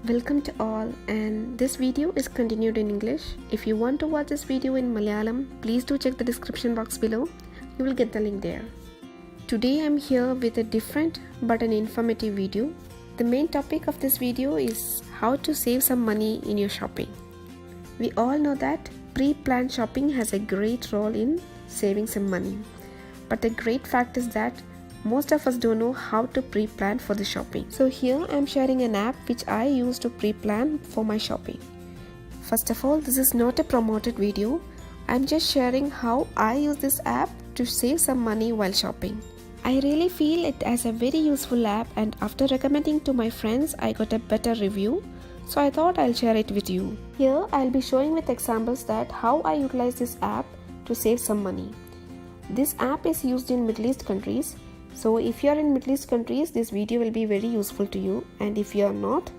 Welcome to all, and this video is continued in English. If you want to watch this video in Malayalam, please do check the description box below. You will get the link there. Today I'm here with a different but an informative video. The main topic of this video is how to save some money in your shopping. We all know that pre-planned shopping has a great role in saving some money. But the great fact is that most of us don't know how to pre-plan for the shopping. So here I'm sharing an app which I use to pre-plan for my shopping. First of all, this is not a promoted video. I'm just sharing how I use this app to save some money while shopping. I really feel it as a very useful app, and after recommending to my friends, I got a better review. So I thought I'll share it with you. Here I'll be showing with examples that how I utilize this app to save some money. This app is used in Middle East countries. So if you are in Middle East countries, this video will be very useful to you, and if you are not,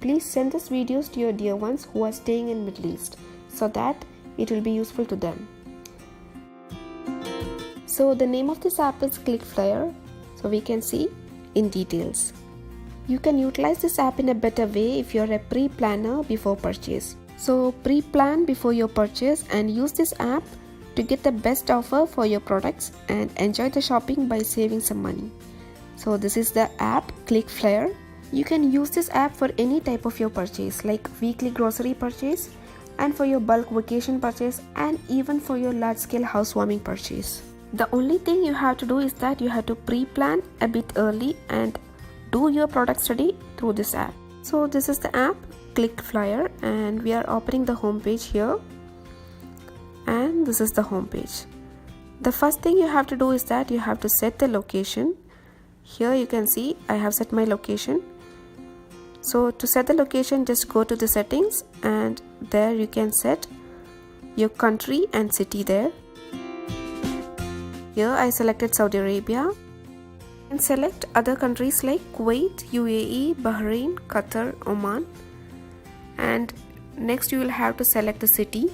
please send these videos to your dear ones who are staying in Middle East so that it will be useful to them. So the name of this app is Click Flyer. So we can see in details. You can utilize this app in a better way if you are a pre-planner before purchase. So pre-plan before your purchase and use this app to get the best offer for your products and enjoy the shopping by saving some money. So this is the app Click Flyer. You can use this app for any type of your purchase, like weekly grocery purchase, and for your bulk vacation purchase, and even for your large scale housewarming purchase. The only thing you have to do is that you have to pre-plan a bit early and do your product study through this app. So this is the app Click Flyer, and we are opening the home page here. And this is the home page. The first thing you have to do is that you have to set the location. Here you can see I have set my location. So to set the location, just go to the settings, and there you can set your country and city there. Here I selected Saudi Arabia, and select other countries like Kuwait, UAE, Bahrain, Qatar, Oman, and next you will have to select the city.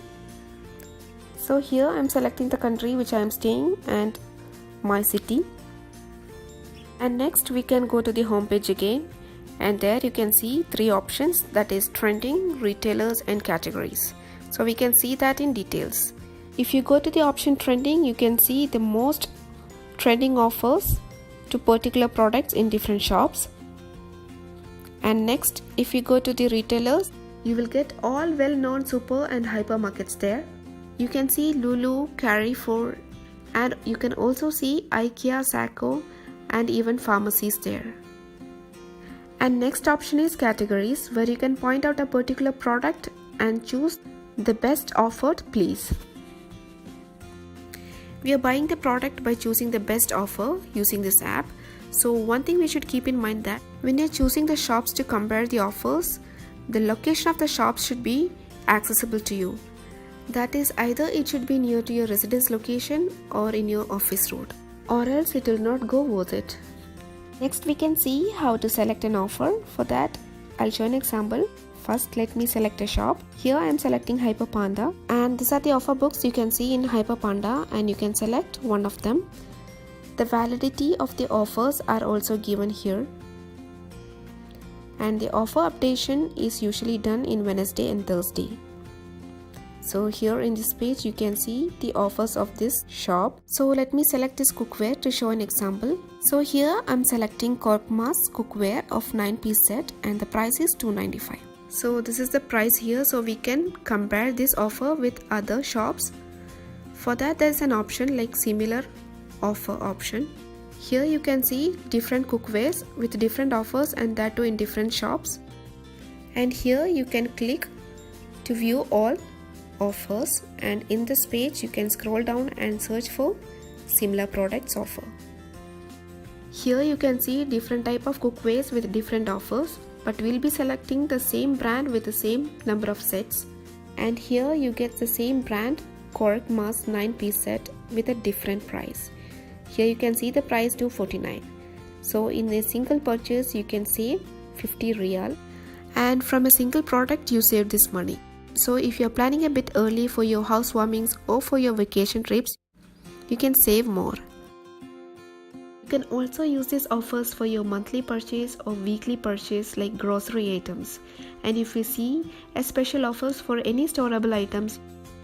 So here I'm selecting the country which I am staying and my city. And next we can go to the home page again, and there you can see three options, that is trending, retailers and categories. So we can see that in details. If you go to the option trending, you can see the most trending offers to particular products in different shops. And next, if you go to the retailers, you will get all well-known super and hypermarkets there. You can see Lulu, Carrefour, and you can also see IKEA, Sacco, and even pharmacies there. And next option is categories, where you can point out a particular product and choose the best offered, please. We are buying the product by choosing the best offer using this app. So one thing we should keep in mind that when you're choosing the shops to compare the offers, the location of the shops should be accessible to you. That is, either it should be near to your residence location or in your office road, or else it will not go worth it. Next we can see how to select an offer. For that, I'll show an example. First, let me select a shop. Here I am selecting Hyper Panda, and these are the offer books you can see in Hyper Panda, and you can select one of them. The validity of the offers are also given here, and the offer updation is usually done in Wednesday and Thursday. So here in this page you can see the offers of this shop. So let me select this cookware to show an example. So here I'm selecting Corpmas cookware of 9-piece set, and the price is $295. So this is the price here, so we can compare this offer with other shops. For that, there is an option like similar offer option. Here you can see different cookwares with different offers, and that too in different shops. And here you can click to view all offers, and in this page you can scroll down and search for similar products offer. Here you can see different type of cookwares with different offers, but we'll be selecting the same brand with the same number of sets. And here you get the same brand Corpmas 9-piece set with a different price. Here you can see the price $249. So in a single purchase you can save 50 Riyal, and from a single product you save this money. So if you're planning a bit early for your housewarmings or for your vacation trips, you can save more. can also use these offers for your monthly purchase or weekly purchase like grocery items. And if you see a special offers for any storable items,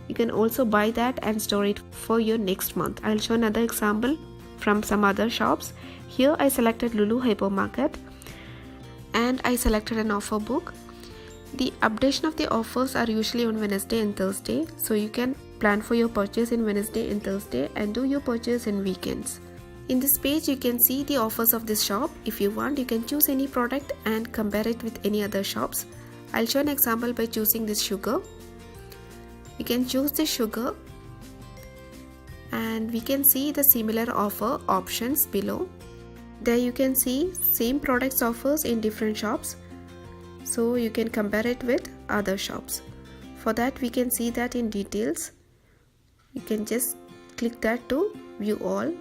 you can also buy that and store it for your next month. I'll show another example from some other shops. Here I selected Lulu Hypermarket and I selected an offer book. The updation of the offers are usually on Wednesday and Thursday, so you can plan for your purchase in Wednesday and Thursday and do your purchase in weekends. In this page you can see the offers of this shop. If you want, you can choose any product and compare it with any other shops. I'll show an example by choosing this sugar. You can choose the sugar and we can see the similar offer options below. There you can see same products offers in different shops, so you can compare it with other shops. For that we can see that in details. You can just click that to view all,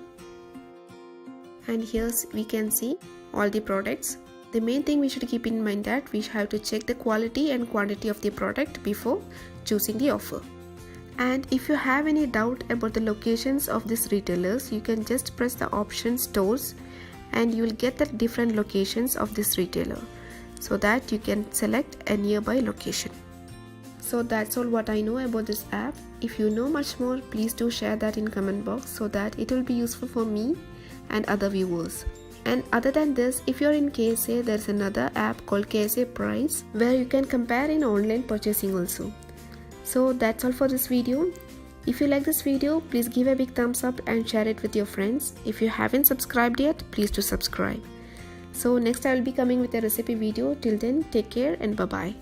and here we can see all the products. The main thing we should keep in mind that we have to check the quality and quantity of the product before choosing the offer. And if you have any doubt about the locations of these retailers, you can just press the option stores and you will get the different locations of this retailer, so that you can select a nearby location. So that's all what I know about this app. If you know much more, please do share that in comment box so that it will be useful for me and other viewers. And other than this, if you're in KSA, there's another app called KSA Price where you can compare in online purchasing also. So that's all for this video. If you like this video, please give a big thumbs up and share it with your friends. If you haven't subscribed yet, please do subscribe. So next I will be coming with a recipe video. Till then, take care and bye bye.